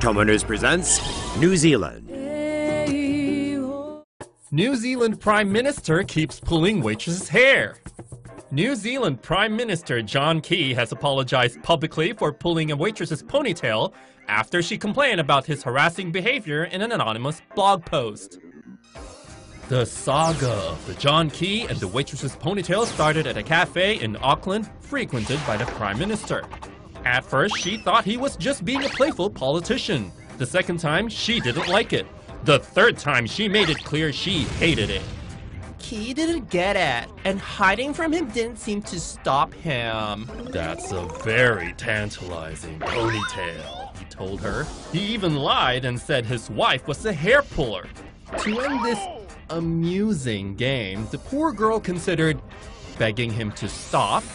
TomoNews presents New Zealand. New Zealand Prime Minister keeps pulling waitress's hair. New Zealand Prime Minister John Key has apologized publicly for pulling a waitress's ponytail after she complained about his harassing behavior in an anonymous blog post. The saga of the John Key and the waitress's ponytail started at a cafe in Auckland frequented by the Prime Minister. At first, she thought he was just being a playful politician. The second time, she didn't like it. The third time, she made it clear she hated it. Key didn't get it, and hiding from him didn't seem to stop him. That's a very tantalizing ponytail, he told her. He even lied and said his wife was a hair puller. To end this amusing game, the poor girl considered begging him to stop,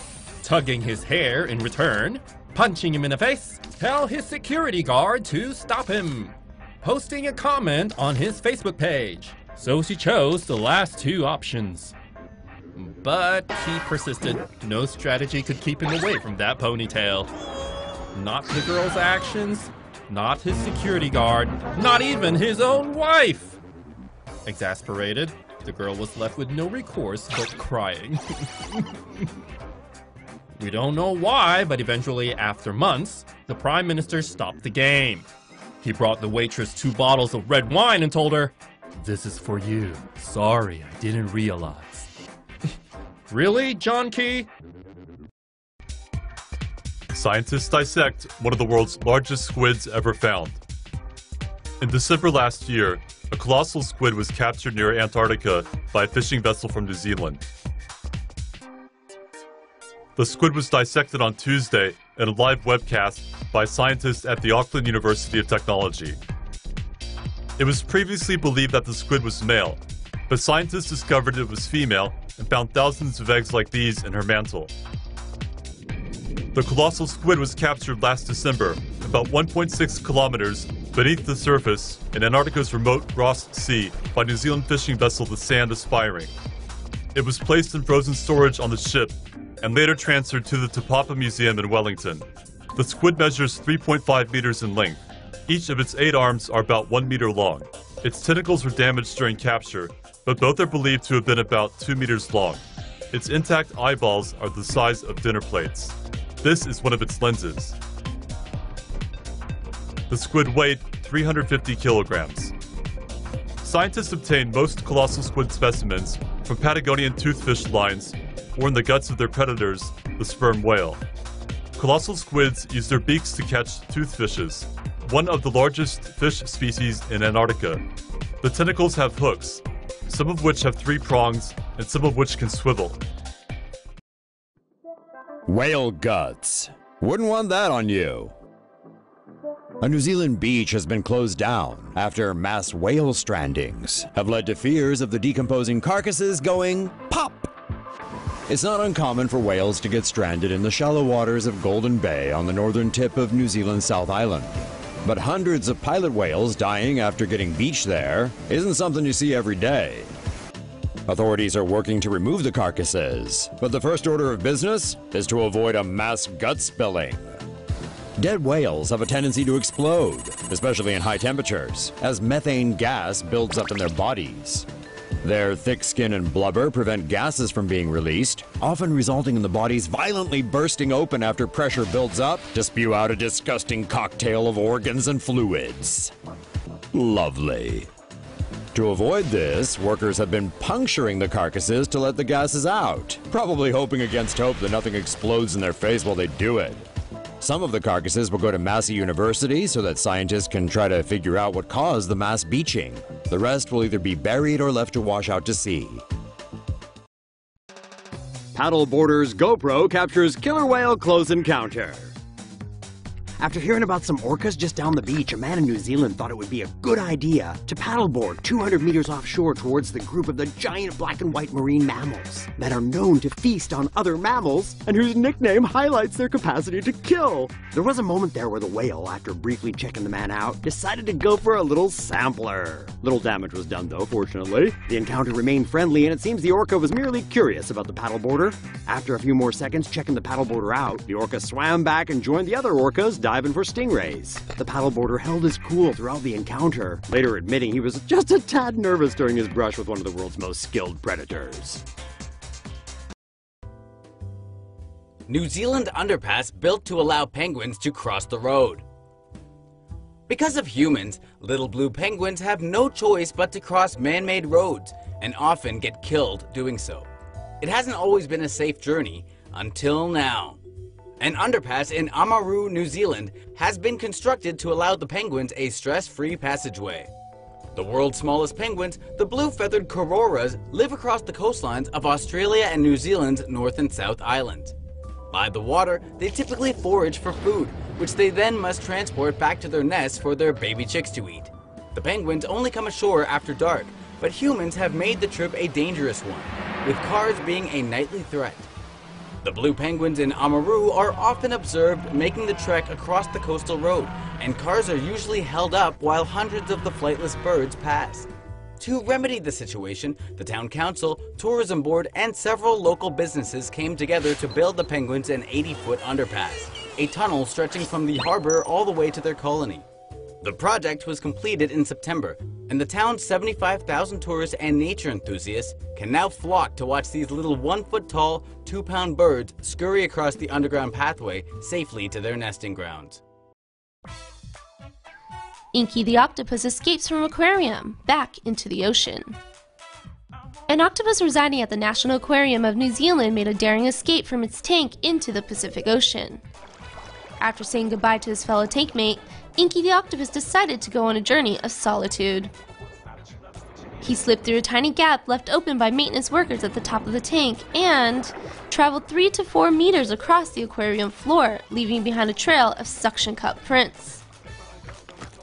tugging his hair in return, punching him in the face, tell his security guard to stop him, posting a comment on his Facebook page. So she chose the last two options. But he persisted. No strategy could keep him away from that ponytail. Not the girl's actions, not his security guard, not even his own wife. Exasperated, the girl was left with no recourse but crying. We don't know why, but eventually, after months, the Prime Minister stopped the game. He brought the waitress 2 bottles of red wine and told her, "This is for you. Sorry, I didn't realize." Really, John Key? Scientists dissect one of the world's largest squids ever found. In December last year, a colossal squid was captured near Antarctica by a fishing vessel from New Zealand. The squid was dissected on Tuesday in a live webcast by scientists at the Auckland University of Technology. It was previously believed that the squid was male, but scientists discovered it was female and found thousands of eggs like these in her mantle. The colossal squid was captured last December, about 1.6 kilometers beneath the surface in Antarctica's remote Ross Sea by New Zealand fishing vessel the Sand Aspiring. It was placed in frozen storage on the ship and later transferred to the Te Papa Museum in Wellington. The squid measures 3.5 meters in length. Each of its 8 arms are about 1 meter long. Its tentacles were damaged during capture, but both are believed to have been about 2 meters long. Its intact eyeballs are the size of dinner plates. This is one of its lenses. The squid weighed 350 kilograms. Scientists obtained most colossal squid specimens from Patagonian toothfish lines or in the guts of their predators, the sperm whale. Colossal squids use their beaks to catch toothfishes, one of the largest fish species in Antarctica. The tentacles have hooks, some of which have 3 prongs and some of which can swivel. Whale guts. Wouldn't want that on you. A New Zealand beach has been closed down after mass whale strandings have led to fears of the decomposing carcasses going pop. It's not uncommon for whales to get stranded in the shallow waters of Golden Bay on the northern tip of New Zealand's South Island. But hundreds of pilot whales dying after getting beached there isn't something you see every day. Authorities are working to remove the carcasses, but the first order of business is to avoid a mass gut spilling. Dead whales have a tendency to explode, especially in high temperatures, as methane gas builds up in their bodies. Their thick skin and blubber prevent gases from being released, often resulting in the bodies violently bursting open after pressure builds up to spew out a disgusting cocktail of organs and fluids. Lovely. To avoid this, workers have been puncturing the carcasses to let the gases out, probably hoping against hope that nothing explodes in their face while they do it. Some of the carcasses will go to Massey University so that scientists can try to figure out what caused the mass beaching. The rest will either be buried or left to wash out to sea. Paddleboarder's GoPro captures killer whale close encounter. After hearing about some orcas just down the beach, a man in New Zealand thought it would be a good idea to paddleboard 200 meters offshore towards the group of the giant black and white marine mammals that are known to feast on other mammals and whose nickname highlights their capacity to kill. There was a moment there where the whale, after briefly checking the man out, decided to go for a little sampler. Little damage was done though, fortunately. The encounter remained friendly and it seems the orca was merely curious about the paddleboarder. After a few more seconds checking the paddleboarder out, the orca swam back and joined the other orcas, diving for stingrays. The paddleboarder held his cool throughout the encounter, later admitting he was just a tad nervous during his brush with one of the world's most skilled predators. New Zealand Underpass built to allow penguins to cross the road. Because of humans, little blue penguins have no choice but to cross man-made roads and often get killed doing so. It hasn't always been a safe journey until now. An underpass in Oamaru, New Zealand has been constructed to allow the penguins a stress-free passageway. The world's smallest penguins, the blue-feathered cororas, live across the coastlines of Australia and New Zealand's North and South Islands. By the water, they typically forage for food, which they then must transport back to their nests for their baby chicks to eat. The penguins only come ashore after dark, but humans have made the trip a dangerous one, with cars being a nightly threat. The blue penguins in Oamaru are often observed making the trek across the coastal road, and cars are usually held up while hundreds of the flightless birds pass. To remedy the situation, the town council, tourism board, and several local businesses came together to build the penguins an 80-foot underpass, a tunnel stretching from the harbor all the way to their colony. The project was completed in September, and the town's 75,000 tourists and nature enthusiasts can now flock to watch these little 1-foot-tall, 2-pound birds scurry across the underground pathway safely to their nesting grounds. Inky the Octopus escapes from an aquarium, back into the ocean. An octopus residing at the National Aquarium of New Zealand made a daring escape from its tank into the Pacific Ocean. After saying goodbye to his fellow tank mate, Inky the Octopus decided to go on a journey of solitude. He slipped through a tiny gap left open by maintenance workers at the top of the tank and traveled 3 to 4 meters across the aquarium floor, leaving behind a trail of suction cup prints.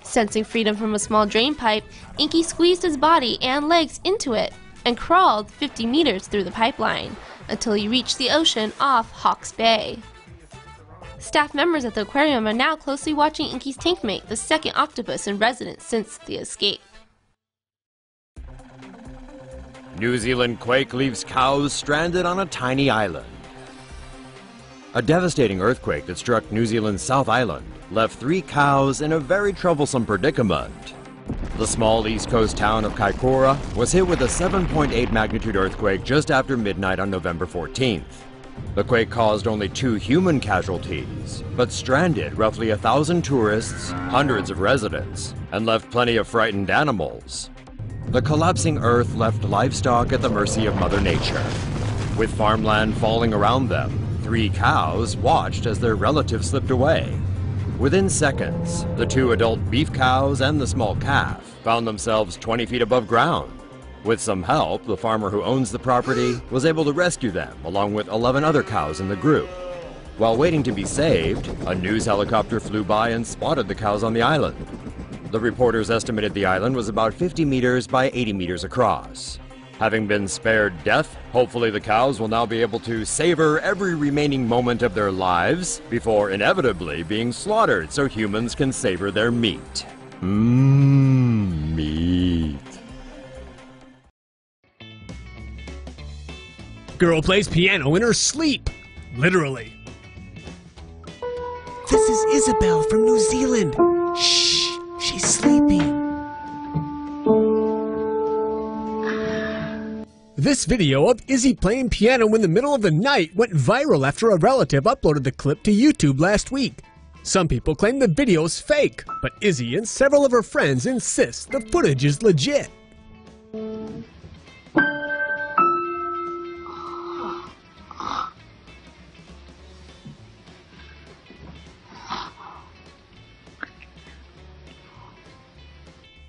Sensing freedom from a small drain pipe, Inky squeezed his body and legs into it and crawled 50 meters through the pipeline until he reached the ocean off Hawke's Bay. Staff members at the aquarium are now closely watching Inky's tank mate, the second octopus in residence since the escape. New Zealand quake leaves cows stranded on a tiny island. A devastating earthquake that struck New Zealand's South Island left 3 cows in a very troublesome predicament. The small east coast town of Kaikoura was hit with a 7.8 magnitude earthquake just after midnight on November 14th. The quake caused only 2 human casualties, but stranded roughly 1,000 tourists, hundreds of residents, and left plenty of frightened animals. The collapsing earth left livestock at the mercy of Mother Nature. With farmland falling around them, 3 cows watched as their relatives slipped away. Within seconds, the 2 adult beef cows and the small calf found themselves 20 feet above ground. With some help, the farmer who owns the property was able to rescue them along with 11 other cows in the group. While waiting to be saved, a news helicopter flew by and spotted the cows on the island. The reporters estimated the island was about 50 meters by 80 meters across. Having been spared death, hopefully the cows will now be able to savor every remaining moment of their lives before inevitably being slaughtered so humans can savor their meat. Meat. Girl plays piano in her sleep. Literally. This is Isabel from New Zealand. Shh, she's sleeping. This video of Izzy playing piano in the middle of the night went viral after a relative uploaded the clip to YouTube last week. Some people claim the video is fake, but Izzy and several of her friends insist the footage is legit.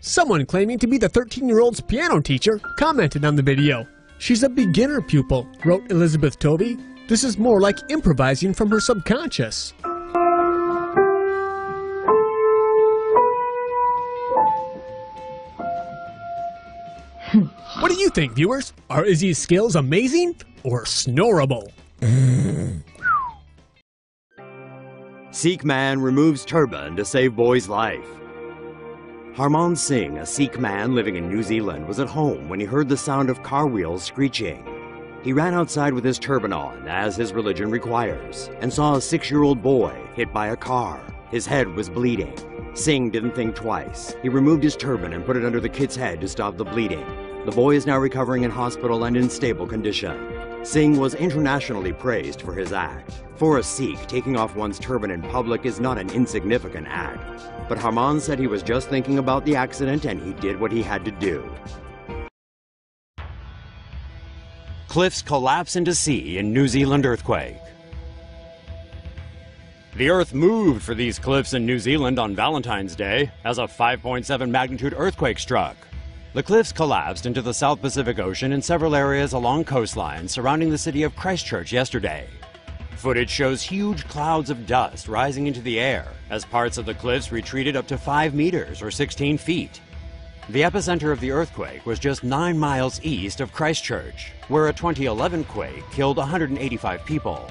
Someone claiming to be the 13-year-old's piano teacher commented on the video. She's a beginner pupil, wrote Elizabeth Tovey. This is more like improvising from her subconscious. What do you think, viewers? Are Izzy's skills amazing or snorable? Sikh man removes turban to save boy's life. Harman Singh, a Sikh man living in New Zealand, was at home when he heard the sound of car wheels screeching. He ran outside with his turban on, as his religion requires, and saw a 6-year-old boy hit by a car. His head was bleeding. Singh didn't think twice. He removed his turban and put it under the kid's head to stop the bleeding. The boy is now recovering in hospital and in stable condition. Singh was internationally praised for his act. For a Sikh, taking off one's turban in public is not an insignificant act. But Harman said he was just thinking about the accident and he did what he had to do. Cliffs collapse into sea in New Zealand earthquake. The earth moved for these cliffs in New Zealand on Valentine's Day as a 5.7 magnitude earthquake struck. The cliffs collapsed into the South Pacific Ocean in several areas along coastlines surrounding the city of Christchurch yesterday. Footage shows huge clouds of dust rising into the air as parts of the cliffs retreated up to 5 meters or 16 feet. The epicenter of the earthquake was just 9 miles east of Christchurch, where a 2011 quake killed 185 people.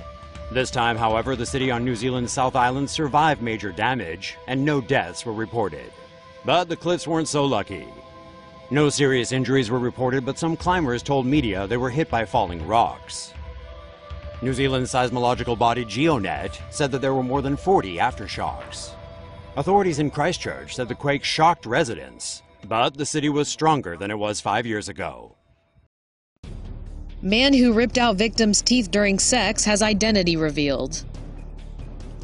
This time, however, the city on New Zealand's South Island survived major damage and no deaths were reported. But the cliffs weren't so lucky. No serious injuries were reported, but some climbers told media they were hit by falling rocks. New Zealand's seismological body GeoNet said that there were more than 40 aftershocks. Authorities in Christchurch said the quake shocked residents, but the city was stronger than it was 5 years ago. Man who ripped out victim's teeth during sex has identity revealed.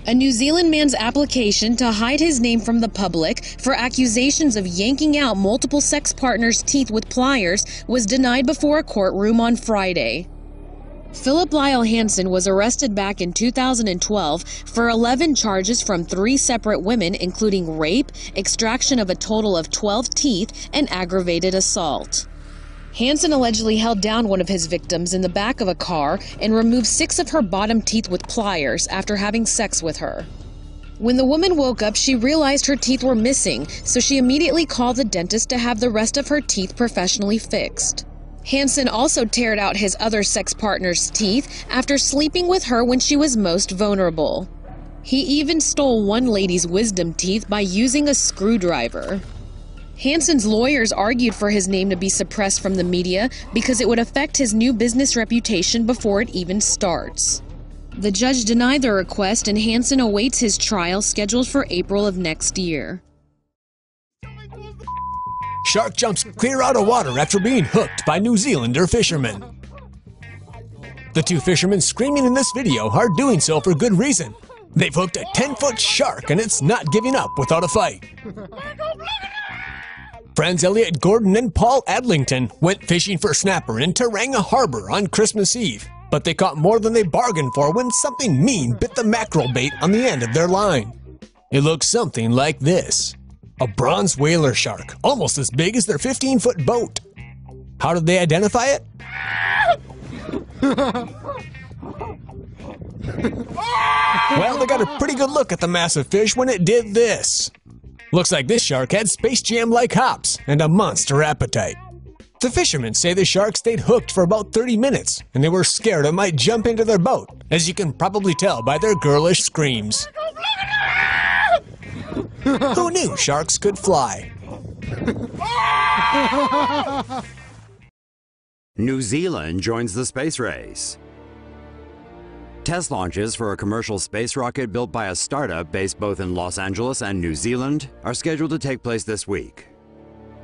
A New Zealand man's application to hide his name from the public for accusations of yanking out multiple sex partners' teeth with pliers was denied before a courtroom on Friday. Philip Lyle Hansen was arrested back in 2012 for 11 charges from 3 separate women, including rape, extraction of a total of 12 teeth, and aggravated assault. Hansen allegedly held down one of his victims in the back of a car and removed 6 of her bottom teeth with pliers after having sex with her. When the woman woke up, she realized her teeth were missing, so she immediately called the dentist to have the rest of her teeth professionally fixed. Hansen also teared out his other sex partner's teeth after sleeping with her when she was most vulnerable. He even stole one lady's wisdom teeth by using a screwdriver. Hansen's lawyers argued for his name to be suppressed from the media because it would affect his new business reputation before it even starts. The judge denied the request, and Hansen awaits his trial scheduled for April of next year. Shark jumps clear out of water after being hooked by New Zealander fishermen. The 2 fishermen screaming in this video are doing so for good reason. They've hooked a 10-foot shark and it's not giving up without a fight. Friends Elliot Gordon and Paul Adlington went fishing for snapper in Tauranga Harbor on Christmas Eve, but they caught more than they bargained for when something mean bit the mackerel bait on the end of their line. It looks something like this. A bronze whaler shark, almost as big as their 15-foot boat. How did they identify it? Well, they got a pretty good look at the massive fish when it did this. Looks like this shark had Space Jam-like hops and a monster appetite. The fishermen say the shark stayed hooked for about 30 minutes, and they were scared it might jump into their boat, as you can probably tell by their girlish screams. Who knew sharks could fly? New Zealand joins the space race. Test launches for a commercial space rocket built by a startup based both in Los Angeles and New Zealand are scheduled to take place this week.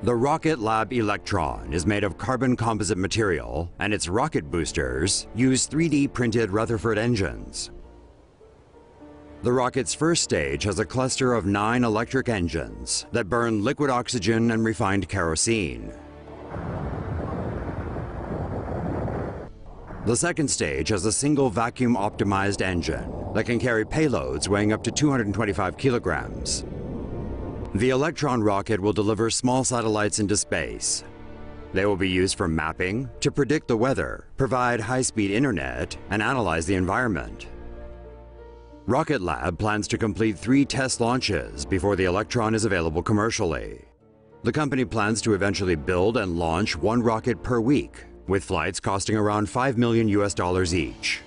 The Rocket Lab Electron is made of carbon composite material, and its rocket boosters use 3D printed Rutherford engines. The rocket's first stage has a cluster of 9 electric engines that burn liquid oxygen and refined kerosene. The second stage has a single vacuum-optimized engine that can carry payloads weighing up to 225 kilograms. The Electron rocket will deliver small satellites into space. They will be used for mapping, to predict the weather, provide high-speed internet, and analyze the environment. Rocket Lab plans to complete 3 test launches before the Electron is available commercially. The company plans to eventually build and launch 1 rocket per week, with flights costing around $5 million each.